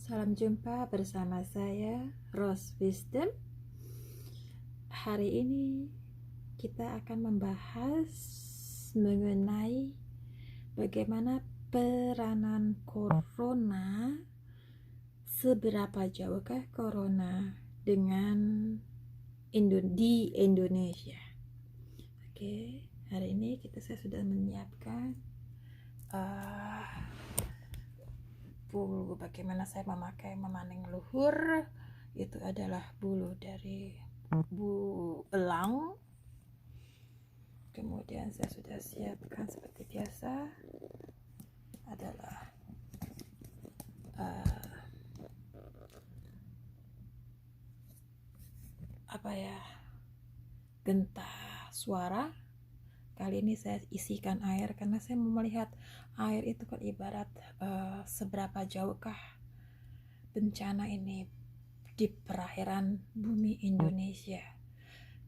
Salam jumpa bersama saya Rose Wisdom. Hari ini kita akan membahas mengenai bagaimana peranan corona, seberapa jauhkah corona dengan di Indonesia. Oke, hari ini saya sudah menyiapkan bulu bagaimana saya memaning luhur. Itu adalah bulu dari elang. Kemudian saya sudah siapkan seperti biasa adalah gentah suara. Kali ini saya isikan air karena saya mau melihat air itu kan ibarat seberapa jauhkah bencana ini di perairan bumi Indonesia.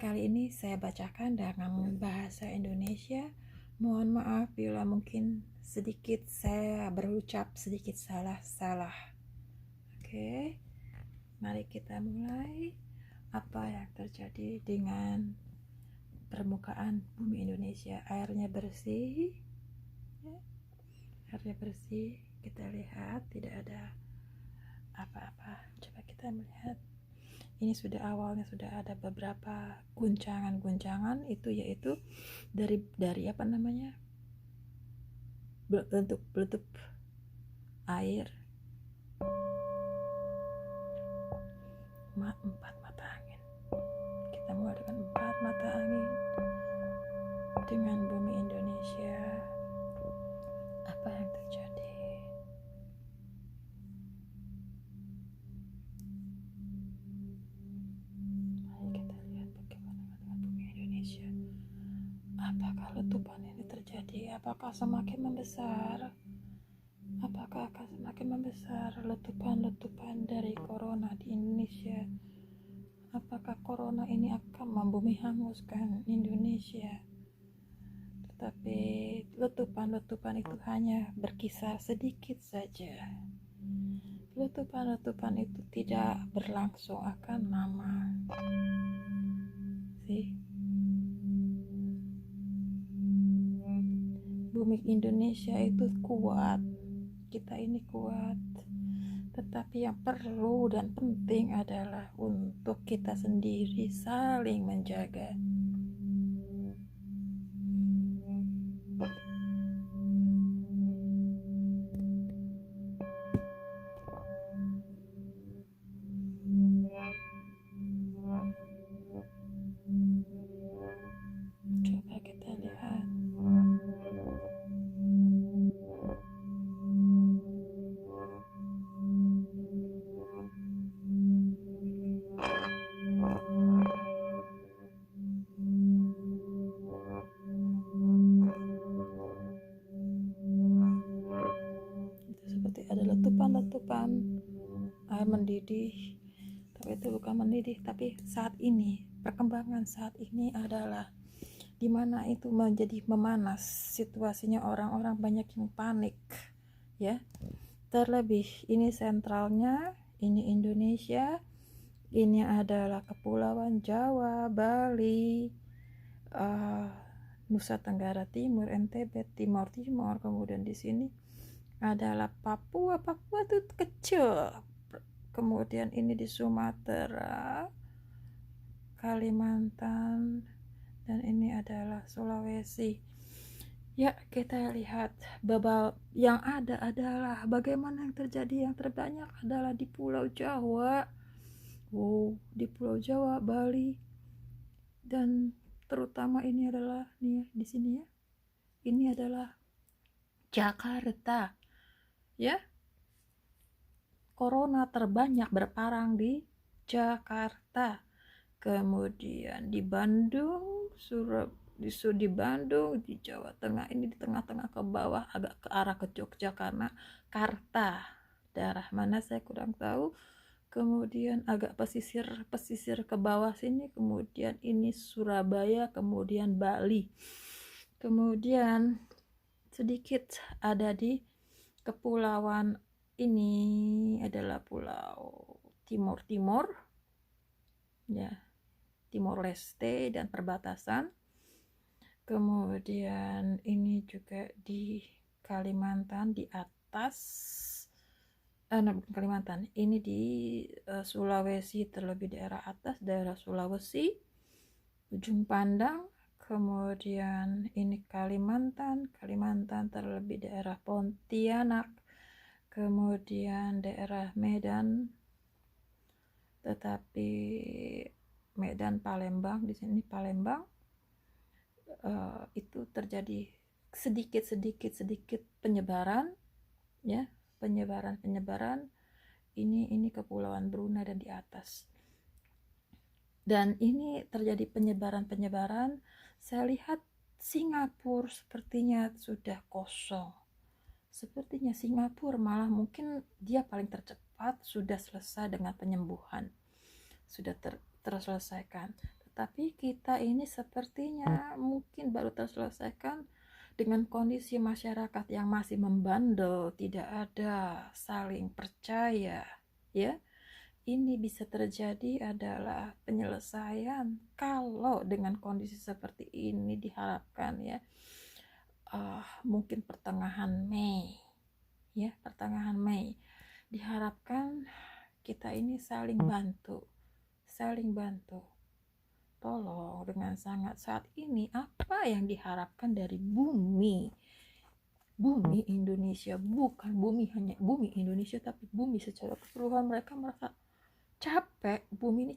Kali ini saya bacakan dengan bahasa Indonesia. Mohon maaf bila mungkin sedikit saya berucap sedikit salah-salah. Oke, mari kita mulai. Apa yang terjadi dengan permukaan bumi Indonesia? Airnya bersih ya. Airnya bersih, kita lihat tidak ada apa-apa. Coba kita melihat, ini sudah awalnya sudah ada beberapa guncangan itu, yaitu dari apa namanya, bentuk air 4 mata angin. Kita mulai dengan 4 mata angin dengan bumi Indonesia. Apa yang terjadi? Mari kita lihat bagaimana dengan bumi Indonesia. Apakah letupan ini terjadi? Apakah semakin membesar? Apakah akan semakin membesar letupan-letupan dari corona di Indonesia? Apakah corona ini akan membumi hanguskan Indonesia? Tetapi letupan-letupan itu hanya berkisar sedikit saja. Letupan-letupan itu tidak berlangsung akan lama. Bumi Indonesia itu kuat. Kita ini kuat. Tetapi yang perlu dan penting adalah untuk kita sendiri saling menjaga. Coba kita lihat. Ada letupan-letupan air mendidih, tapi itu bukan mendidih, tapi saat ini perkembangan saat ini adalah dimana itu menjadi memanas situasinya, orang-orang banyak yang panik ya. Terlebih ini sentralnya, ini Indonesia, ini adalah kepulauan Jawa, Bali, Nusa Tenggara Timur, NTB, Timur, kemudian di sini adalah Papua itu kecil, kemudian ini di Sumatera, Kalimantan, dan ini adalah Sulawesi ya. Kita lihat yang ada adalah bagaimana yang terjadi. Yang terbanyak adalah di Pulau Jawa, di Pulau Jawa, Bali, dan terutama ini adalah nih di sini ya, ini adalah Jakarta ya. Corona terbanyak berparang di Jakarta, kemudian di Bandung, di Bandung, di Jawa Tengah, ini di tengah-tengah ke bawah agak ke arah ke Jogja karena Karta, daerah mana saya kurang tahu, kemudian agak pesisir ke bawah sini, kemudian ini Surabaya, kemudian Bali, kemudian sedikit ada di kepulauan ini adalah pulau Timor ya, Timor Leste dan perbatasan. Kemudian ini juga di Kalimantan di atas, bukan Kalimantan, ini di Sulawesi, terlebih daerah atas, daerah Sulawesi, ujung pandang. Kemudian ini Kalimantan terlebih daerah Pontianak, kemudian daerah Medan, tetapi Medan Palembang, di sini Palembang, itu terjadi sedikit penyebaran ya, penyebaran ini kepulauan Brunei dan di atas. Dan ini terjadi penyebaran. Saya lihat Singapura sepertinya sudah kosong. Sepertinya Singapura malah mungkin dia paling tercepat sudah selesai dengan penyembuhan. Sudah terselesaikan. Tetapi kita ini sepertinya mungkin baru terselesaikan dengan kondisi masyarakat yang masih membandel, tidak ada saling percaya, ya. Ini bisa terjadi adalah penyelesaian kalau dengan kondisi seperti ini diharapkan ya, mungkin pertengahan Mei ya, pertengahan Mei diharapkan kita ini saling bantu. Tolong dengan sangat saat ini apa yang diharapkan dari bumi Indonesia, bukan hanya bumi Indonesia, tapi bumi secara keseluruhan. Mereka merasa capek, bumi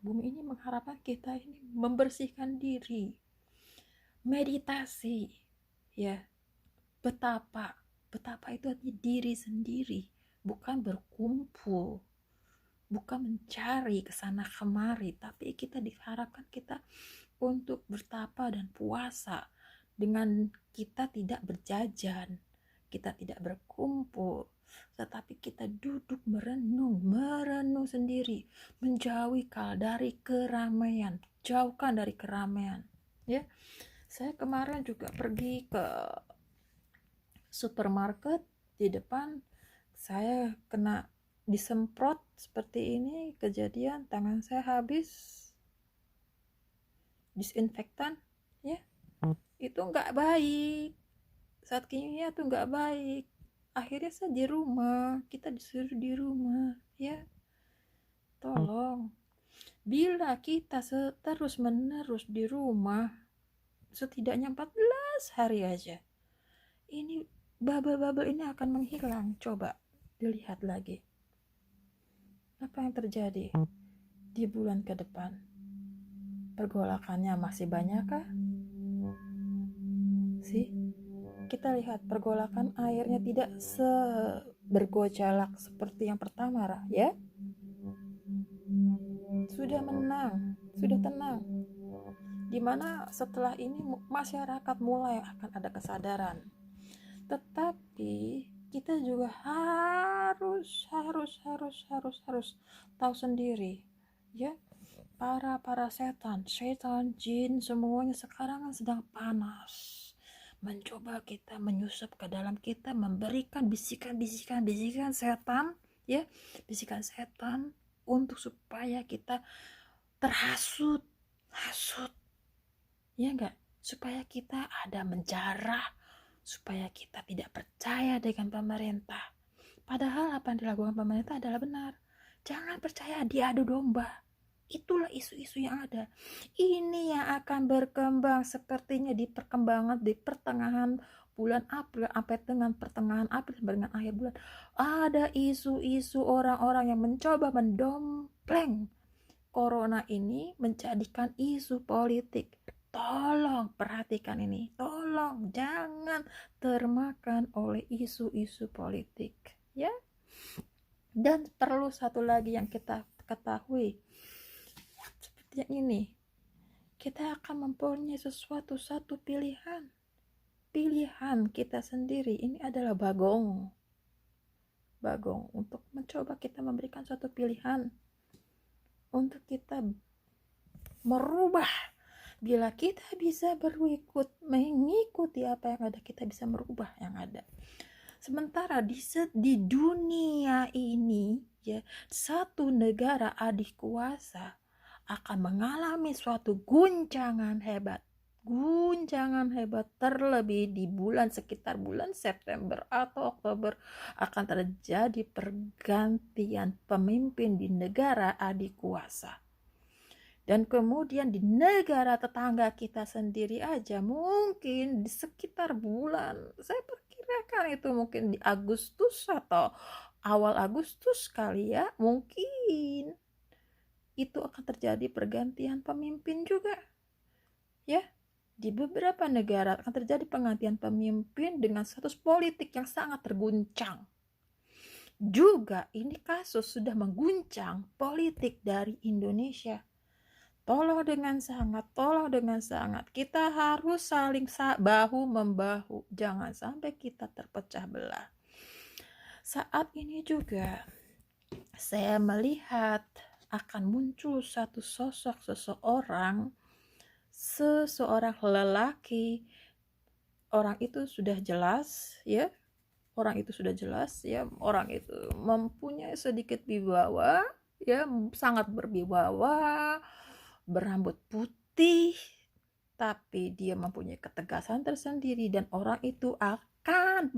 ini mengharapkan kita ini membersihkan diri, meditasi ya, betapa itu diri sendiri, bukan berkumpul, bukan mencari kesana kemari, tapi kita diharapkan kita untuk bertapa dan puasa dengan kita tidak berjajan, kita tidak berkumpul, tetapi kita duduk merenung sendiri, menjauhi dari keramaian, jauhkan dari keramaian ya. Saya kemarin juga pergi ke supermarket, di depan saya kena disemprot seperti ini, kejadian tangan saya habis disinfektan ya. Itu nggak baik, saat kimia tuh nggak baik. Akhirnya saya di rumah, kita disuruh di rumah ya. Tolong, bila kita terus menerus di rumah setidaknya 14 hari aja, ini bubble ini akan menghilang. Coba dilihat lagi apa yang terjadi di bulan ke depan. Pergolakannya masih banyakkah? Kita lihat pergolakan airnya tidak bergojolak seperti yang pertama ya. Sudah tenang. Dimana setelah ini masyarakat mulai akan ada kesadaran. Tetapi kita juga harus tahu sendiri ya, para setan, jin, semuanya sekarang sedang panas, mencoba kita menyusup ke dalam kita, memberikan bisikan setan ya, bisikan setan untuk supaya kita terhasut ya enggak, supaya kita ada menjarah, supaya kita tidak percaya dengan pemerintah. Padahal apa yang dilakukan pemerintah adalah benar. Jangan percaya diadu domba. Itulah isu-isu yang ada. Ini yang akan berkembang sepertinya di pertengahan bulan April sampai dengan pertengahan April dengan akhir bulan. Ada isu-isu orang-orang yang mencoba mendompleng corona ini menjadikan isu politik. Tolong perhatikan ini. Tolong jangan termakan oleh isu-isu politik ya. Dan perlu satu lagi yang kita ketahui, seperti yang ini, kita akan mempunyai satu pilihan kita sendiri. Ini adalah bagong untuk mencoba kita memberikan suatu pilihan untuk kita merubah. Bila kita bisa mengikuti apa yang ada, kita bisa merubah yang ada. Sementara di dunia ini ya, satu negara adik kuasa akan mengalami suatu guncangan hebat, terlebih di sekitar bulan September atau Oktober akan terjadi pergantian pemimpin di negara adik kuasa. Dan kemudian di negara tetangga kita sendiri aja mungkin di sekitar bulan, saya perkirakan itu mungkin di Agustus atau awal Agustus kali ya, mungkin itu akan terjadi pergantian pemimpin juga ya. Di beberapa negara akan terjadi pergantian pemimpin dengan status politik yang sangat terguncang. Juga ini kasus sudah mengguncang politik dari Indonesia. Tolong dengan sangat kita harus saling bahu-membahu, jangan sampai kita terpecah belah. Saat ini juga saya melihat akan muncul satu sosok seseorang lelaki. Orang itu sudah jelas ya, orang itu mempunyai sedikit wibawa ya, sangat berwibawa, berambut putih, tapi dia mempunyai ketegasan tersendiri, dan orang itu akan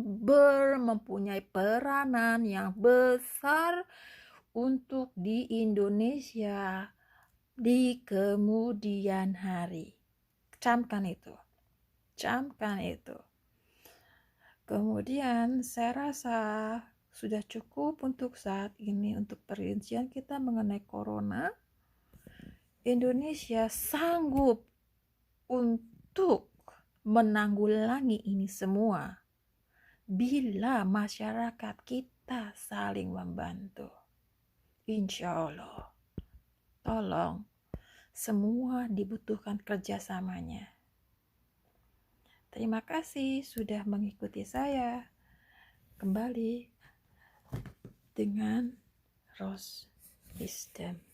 mempunyai peranan yang besar untuk di Indonesia di kemudian hari. Camkan itu. Kemudian saya rasa sudah cukup untuk saat ini untuk perincian kita mengenai corona. Indonesia sanggup untuk menanggulangi ini semua bila masyarakat kita saling membantu. Insya Allah. Tolong, semua dibutuhkan kerjasamanya. Terima kasih sudah mengikuti saya. Kembali dengan Rose Wisdom.